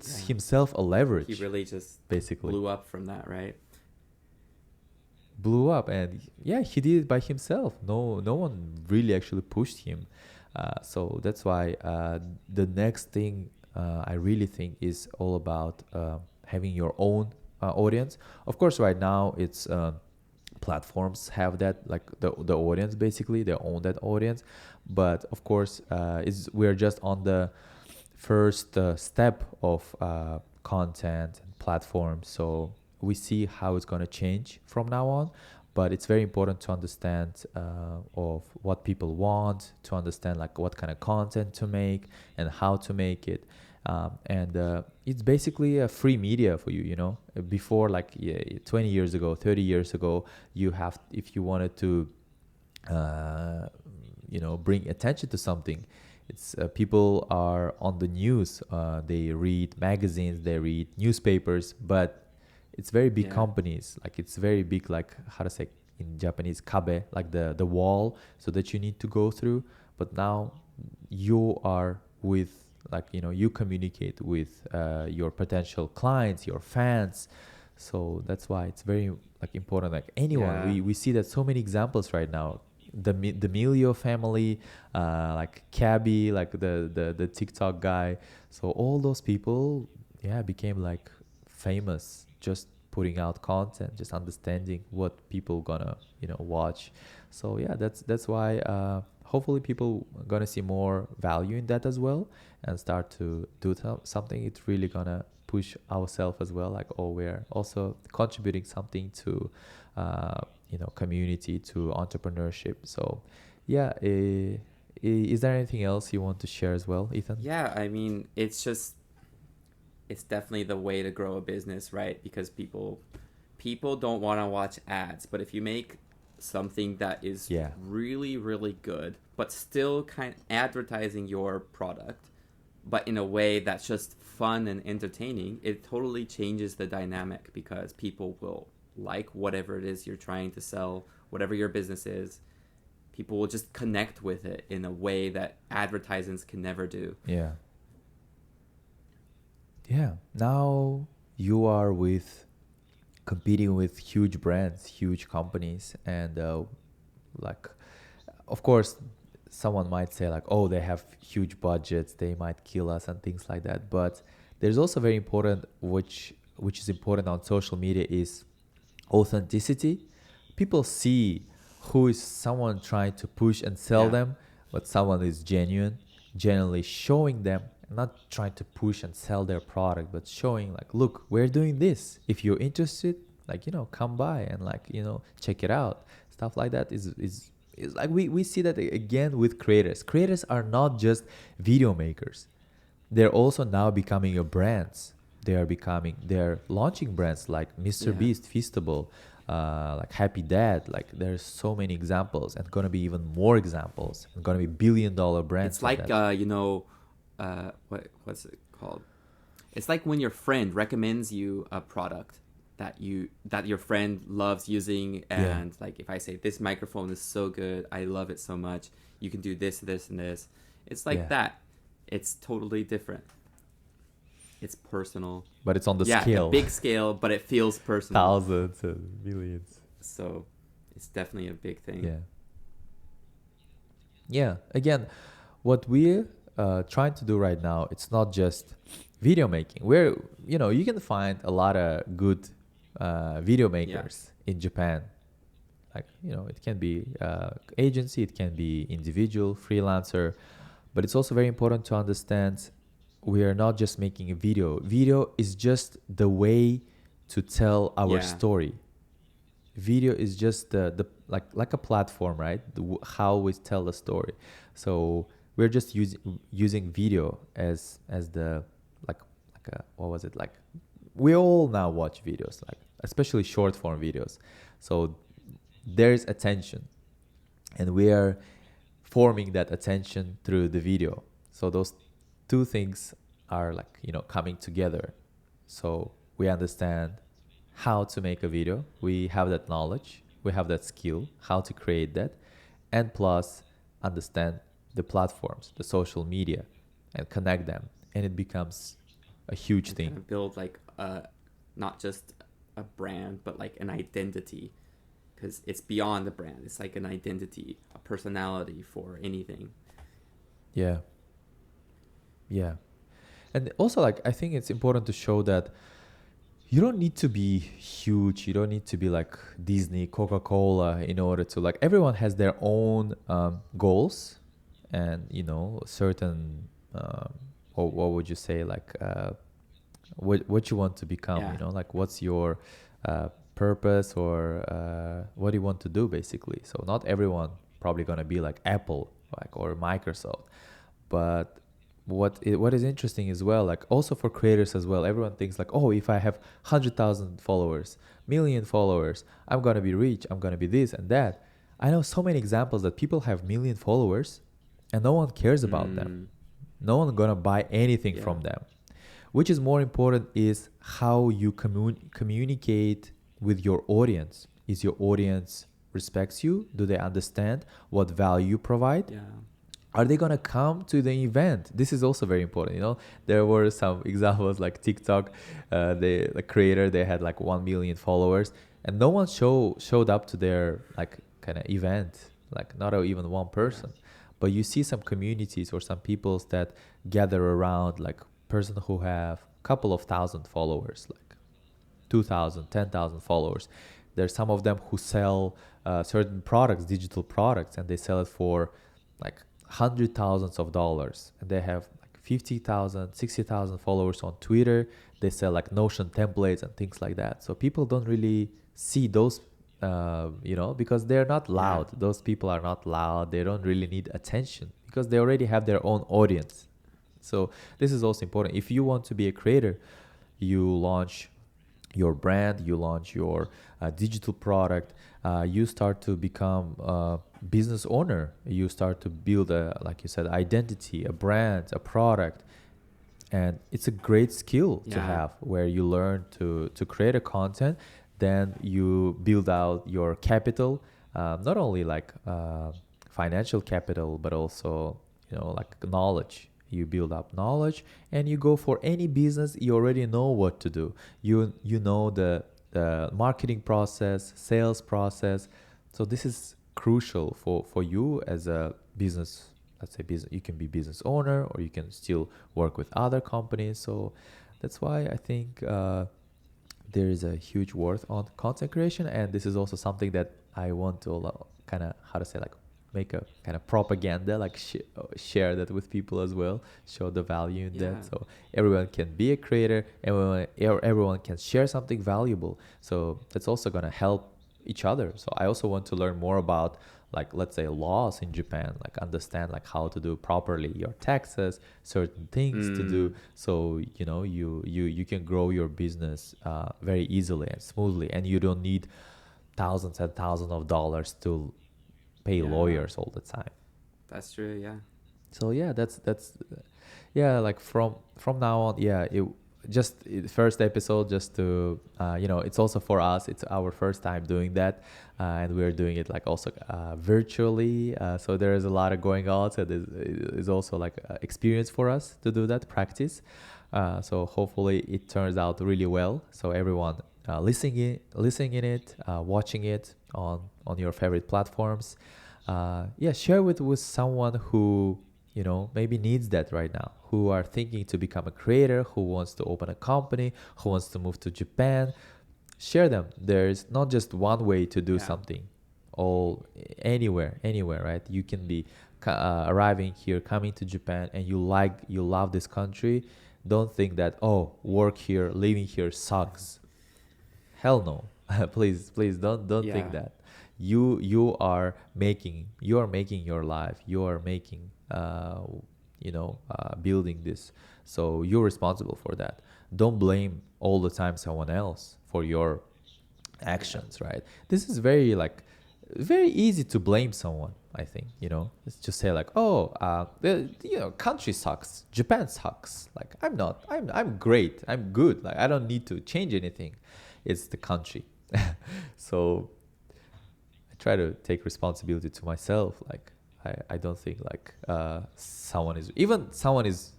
S2: Yeah.
S1: himself a
S2: He
S1: leverage,
S2: really just
S1: basically
S2: blew up from that, right?
S1: blew up. And yeah, he did it by himself. No one really actually pushed him. So that's why the next thing I really think is all about having your own audience. Of course, right now it's platforms have that, like the audience, basically they own that audience. But of course, we're just on the first step of content and platforms. So we see how it's going to change from now on. But it's very important to understand of what people want, to understand like what kind of content to make and how to make it. And it's basically a free media for you. Before, like, yeah, 20 years ago, 30 years ago, if you wanted to uh, bring attention to something, it's people are on the news, they read magazines, they read newspapers. But it's very big
S2: Yeah.
S1: companies, like it's very big, like how to say in Japanese, kabe, like the wall, so that you need to go through. But now you are with, like, you communicate with your potential clients, your fans. So that's why it's very like important. Like anyone,
S2: Yeah.
S1: we see that so many examples right now. The Milio family, like Cabby, like the TikTok guy. So all those people, yeah, became like famous just putting out content, just understanding what people gonna watch. So yeah, that's why hopefully people are gonna see more value in that as well, and start to do something. It's really gonna push ourselves as well, like, oh, we're also contributing something to community, to entrepreneurship. So yeah, is there anything else you want to share as well, Ethan?
S2: Yeah, I mean, it's definitely the way to grow a business, right? Because people don't want to watch ads, but if you make something that is
S1: Yeah.
S2: really really good, but still kind of advertising your product, but in a way that's just fun and entertaining, it totally changes the dynamic because people will like whatever it is you're trying to sell, whatever your business is. People will just connect with it in a way that advertisements can never do.
S1: Yeah. Yeah. Now you are competing with huge brands, huge companies, and like, of course, someone might say like, oh, they have huge budgets, they might kill us and things like that. But there's also very important, which is important on social media, is authenticity. People see who is someone trying to push and sell
S2: Yeah.
S1: them, but someone is genuine, genuinely showing them, not trying to push and sell their product, but showing like, look, we're doing this. If you're interested, like, come by and like, check it out. Stuff like that is like we see that again with creators. Creators are not just video makers. They're also now becoming your brands. They're launching brands like Mr.
S2: Yeah.
S1: Beast, Feastable, like Happy Dad. Like there's so many examples, and gonna be even more examples. And gonna be $1 billion brands
S2: It's
S1: from
S2: like
S1: that.
S2: what's it called? It's like when your friend recommends you a product that your friend loves using,
S1: Yeah,
S2: and like if I say this microphone is so good, I love it so much, you can do this, this, and this. It's like
S1: yeah.
S2: that. It's totally different. It's personal.
S1: But it's on the
S2: Yeah, the
S1: scale,
S2: big scale, but it feels personal.
S1: thousands and millions.
S2: So it's definitely a big thing.
S1: Yeah, yeah. Again, what we're trying to do right now, it's not just video making. You can find a lot of good video makers in Japan. Like, it can be agency, it can be individual, freelancer, but it's also very important to understand we are not just making a video. Video is just the way to tell our
S2: Yeah.
S1: story. Video is just the like a platform, right? How we tell the story. So we're just using video as the what was it like? We all now watch videos, like especially short form videos. So there's attention, and we are forming that attention through the video. So those two things are like coming together. So we understand how to make a video, we have that knowledge, we have that skill how to create that, and plus understand the platforms, the social media, and connect them, and it becomes a huge
S2: And
S1: thing.
S2: kind of build like not just a brand, but like an identity, because it's beyond the brand. It's like an identity, a personality for anything.
S1: Yeah, yeah. And also, like, I think it's important to show that you don't need to be huge, you don't need to be like Disney, Coca-Cola in order to, like, everyone has their own goals, and certain what would you say, like what you want to become,
S2: Yeah.
S1: like what's your purpose, or what do you want to do basically. So not everyone probably gonna be like Apple, like, or Microsoft. But what is interesting as well, like also for creators as well, everyone thinks like, oh, if I have 100,000 followers, million followers, I'm gonna be rich, I'm gonna be this and that. I know so many examples that people have million followers and no one cares about them.
S2: Mm,
S1: No one gonna buy anything
S2: yeah.
S1: from them. Which is more important is how you communicate with your audience. Is your audience respects you? Do they understand what value you provide?
S2: Yeah.
S1: Are they gonna come to the event? This is also very important. There were some examples like TikTok, the creator, they had like 1 million followers, and no one showed up to their like kind of event, like not even one person. But you see some communities or some peoples that gather around, like person who have couple of thousand followers, like 2,000, 10,000 followers. There's some of them who sell certain products, digital products, and they sell it for like hundred thousands of dollars, and they have like 50,000, 60,000 followers on Twitter. They sell like Notion templates and things like that. So people don't really see those, because they're not loud.
S2: Yeah.
S1: Those people are not loud. They don't really need attention because they already have their own audience. So this is also important. If you want to be a creator, you launch your brand, you launch your digital product, you start to become a business owner. You start to build like you said, identity, a brand, a product. And it's a great skill to
S2: Yeah.
S1: have, where you learn to create a content, then you build out your capital, not only like financial capital, but also like knowledge. You build up knowledge, and you go for any business. You already know what to do. You know the marketing process, sales process. So this is crucial for you as a business. Let's say business. You can be business owner, or you can still work with other companies. So that's why I think there is a huge worth on content creation, and this is also something that I want to kind of, how to say, like make a kind of propaganda, like share that with people as well, show the value in
S2: Yeah.
S1: that, so everyone can be a creator, everyone can share something valuable, so that's also going to help each other. So I also want to learn more about, like, let's say, laws in Japan, like understand like how to do properly your taxes, certain things to do,
S2: Mm,
S1: so you can grow your business very easily and smoothly, and you don't need thousands and thousands of dollars to pay
S2: yeah.
S1: lawyers all the time.
S2: That's true. Yeah.
S1: So yeah, that's yeah, like from now on, yeah, it just first episode, just to it's also for us, it's our first time doing that, and we're doing it like also virtually, so there is a lot of going on, so this is also like experience for us to do that practice, so hopefully it turns out really well, so everyone listening in it, watching it on your favorite platforms, yeah, share with someone who maybe needs that right now, who are thinking to become a creator, who wants to open a company, who wants to move to Japan. Share them. There's not just one way to do
S2: Yeah.
S1: something. All anywhere, right? You can be arriving here, coming to Japan, and you love this country. Don't think that, oh, work here, living here sucks. Hell no. Please don't think
S2: Yeah.
S1: that. You are making your life. You are making building this. So you're responsible for that. Don't blame all the time someone else for your
S2: Yeah.
S1: actions, right? This is very easy to blame someone, I think. It's just say like, oh, the country sucks, Japan sucks, like I'm great, I'm good, like I don't need to change anything, it's the country. So I try to take responsibility to myself, like I don't think like someone is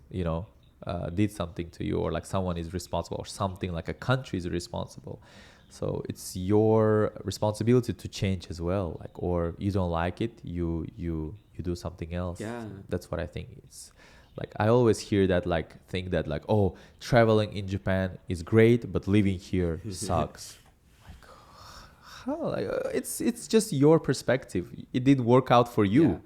S1: did something to you, or like someone is responsible, or something like a country is responsible. So it's your responsibility to change as well, like, or you don't like it, you do something else.
S2: Yeah.
S1: So that's what I think. It's like I always hear that, like, think that like, oh, traveling in Japan is great but living here sucks. Like, how, like, it's just your perspective, it didn't work out for
S2: Yeah.
S1: you,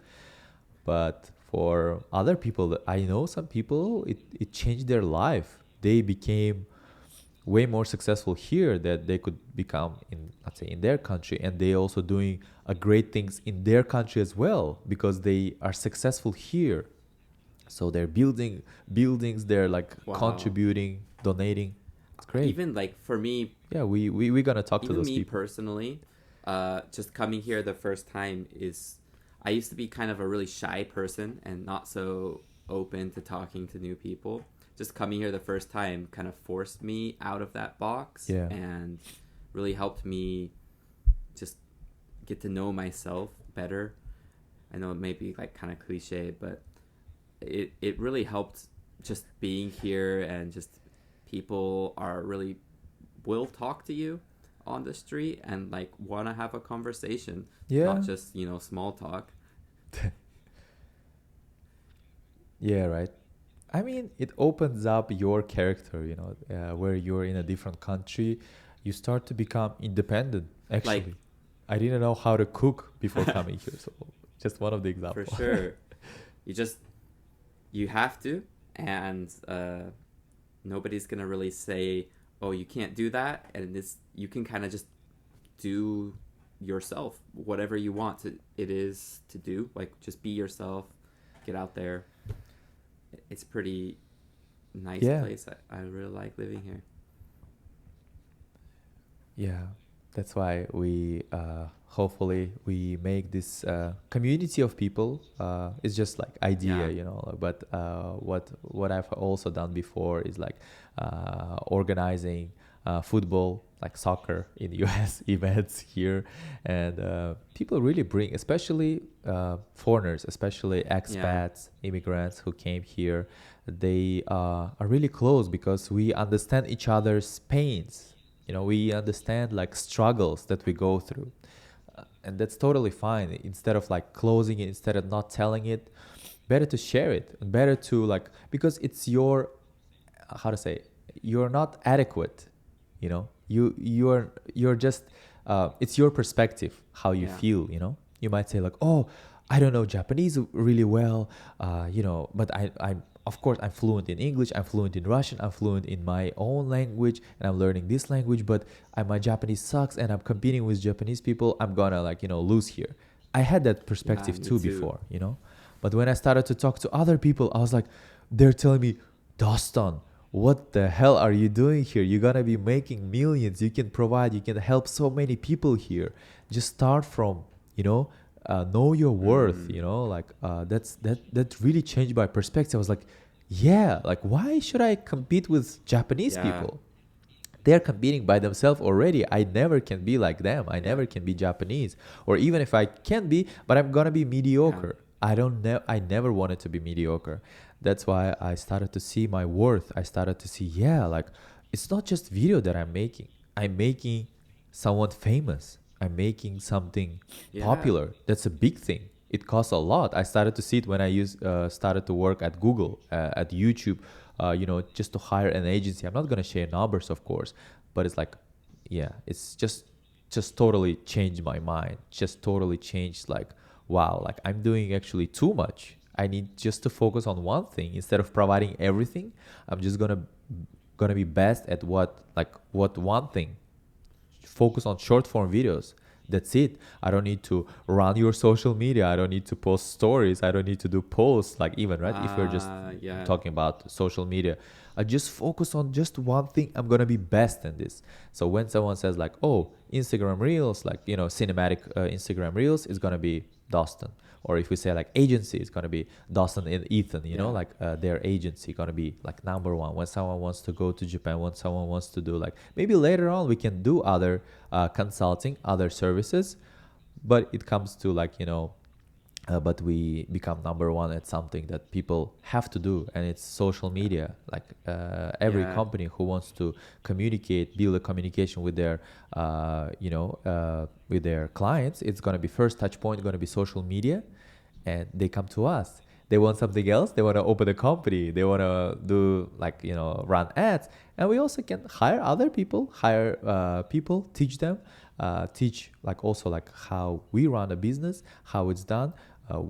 S1: but for other people, I know some people, it changed their life. They became way more successful here that they could become in, let's say, in their country, and they also doing a great things in their country as well, because they are successful here. So they're building buildings, they're like
S2: Wow.
S1: contributing, donating. It's great.
S2: Even like for me,
S1: Yeah, we gonna talk to
S2: even
S1: those
S2: me
S1: people.
S2: personally, just coming here the first time is, I used to be kind of a really shy person and not so open to talking to new people. Just coming here the first time kind of forced me out of that box
S1: Yeah.
S2: and really helped me just get to know myself better. I know it may be like kind of cliche, but it really helped just being here, and just people are really will talk to you on the street and like want to have a conversation, not
S1: Yeah.
S2: just small talk.
S1: Yeah, right. I mean, it opens up your character, where you're in a different country, you start to become independent,
S2: Like,
S1: actually. I didn't know how to cook before coming here, so just one of the
S2: for
S1: examples.
S2: sure, you just you have to, and nobody's gonna really say, oh, you can't do that, and this you can kind of just do yourself whatever you want to it is to do, like just be yourself, get out there. It's pretty nice
S1: Yeah,
S2: place. I really like living here.
S1: yeah. That's why we hopefully we make this community of people. It's just like idea,
S2: Yeah.
S1: But what I've also done before is like organizing football, like soccer in U.S. events here, and people really bring, especially foreigners, especially
S2: Yeah.
S1: expats, immigrants who came here. They are really close because we understand each other's pains. We understand like struggles that we go through, and that's totally fine. Instead of like closing it, instead of not telling it, better to share it, and better to like, because it's your, how to say, you're not adequate you know. You're just it's your perspective how you
S2: Yeah.
S1: feel, you know. You might say like, oh, I don't know Japanese really well, you know, but I'm of course I'm fluent in English, I'm fluent in Russian, I'm fluent in my own language, and I'm learning this language, but my Japanese sucks, and I'm competing with Japanese people. I'm gonna, like, you know, lose here. I had that
S2: Yeah,
S1: perspective
S2: me
S1: too
S2: too.
S1: before, you know. But when I started to talk to other people, I was like, they're telling me, Dostan, what the hell are you doing here? You're gonna be making millions. You can provide, you can help so many people here. Just start from, you know your worth,
S2: Mm,
S1: like that really changed my perspective. I was like, yeah, like why should I compete with Japanese
S2: yeah.
S1: people? They're competing by themselves already. I never can be like them. I
S2: Yeah.
S1: never can be Japanese. Or even if I can be, but I'm gonna be
S2: Yeah.
S1: mediocre. I never wanted to be mediocre. That's why I started to see my worth. I started to see, yeah, like it's not just video that I'm making. I'm making someone famous. I'm making something
S2: Yeah.
S1: popular. That's a big thing. It costs a lot. I started to see it when I started to work at Google, at YouTube, just to hire an agency. I'm not gonna share numbers, of course, but it's like, yeah, it's just totally changed my mind. Just totally changed, like, wow, like I'm doing actually too much. I need just to focus on one thing instead of providing everything. I'm just gonna be best at what one thing. Focus on short form videos. That's it. I don't need to run your social media. I don't need to post stories. I don't need to do posts, like, even, right, if you're just
S2: Yeah.
S1: talking about social media. I just focus on just one thing. I'm gonna be best in this. So when someone says like, oh, Instagram reels, like, cinematic Instagram reels is gonna be Dustin. Or if we say like agency, it's gonna be Dawson and Ethan,
S2: Yeah.
S1: like their agency gonna be like number one. When someone wants to go to Japan, when someone wants to do, like, maybe later on we can do other consulting, other services, but it comes to, like, but we become number one at something that people have to do, and it's social media. Like every
S2: Yeah.
S1: company who wants to communicate, build a communication with their clients, it's going to be first touch point going to be social media, and they come to us. They want something else. They want to open a company. They want to do, like, run ads, and we also can hire other people, hire people, teach them, teach, like, also like how we run a business, how it's done. uh,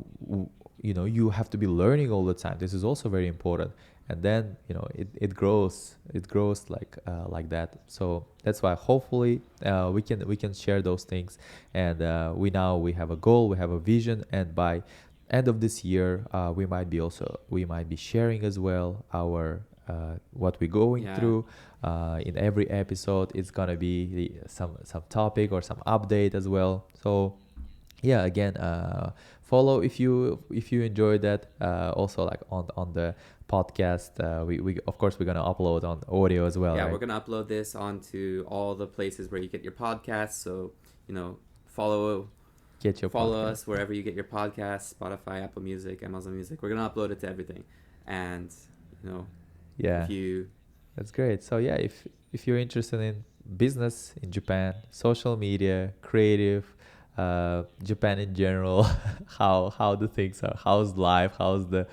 S1: you have to be learning all the time. This is also very important. And then it grows like that. So that's why hopefully we can share those things. And we have a goal, we have a vision, and by end of this year we might be sharing as well our what we're going
S2: Yeah.
S1: through. In every episode it's gonna be some topic or some update as well. So yeah, again, follow if you enjoyed that. Also, like, on the podcast, we of course we're gonna upload on audio as well,
S2: Yeah. We're
S1: right?
S2: gonna upload this onto all the places where you get your podcasts. So, follow
S1: Get your
S2: follow
S1: podcast.
S2: us wherever you get your podcasts: Spotify, Apple Music, Amazon Music. We're gonna upload it to everything. And if
S1: Yeah,
S2: you
S1: that's great. So yeah, if you're interested in business in Japan, social media, creative, Japan in general, how the things are, how's life, how's the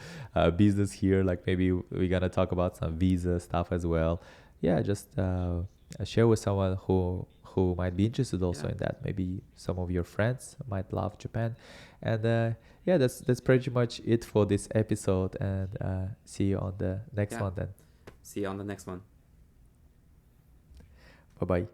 S1: business here, like maybe we're gonna talk about some visa stuff as well. Yeah, just share with someone who might be interested also
S2: yeah
S1: in that. Maybe some of your friends might love Japan. And yeah, that's pretty much it for this episode. And see you on the next
S2: yeah
S1: one then.
S2: see you on the next one.
S1: Bye bye.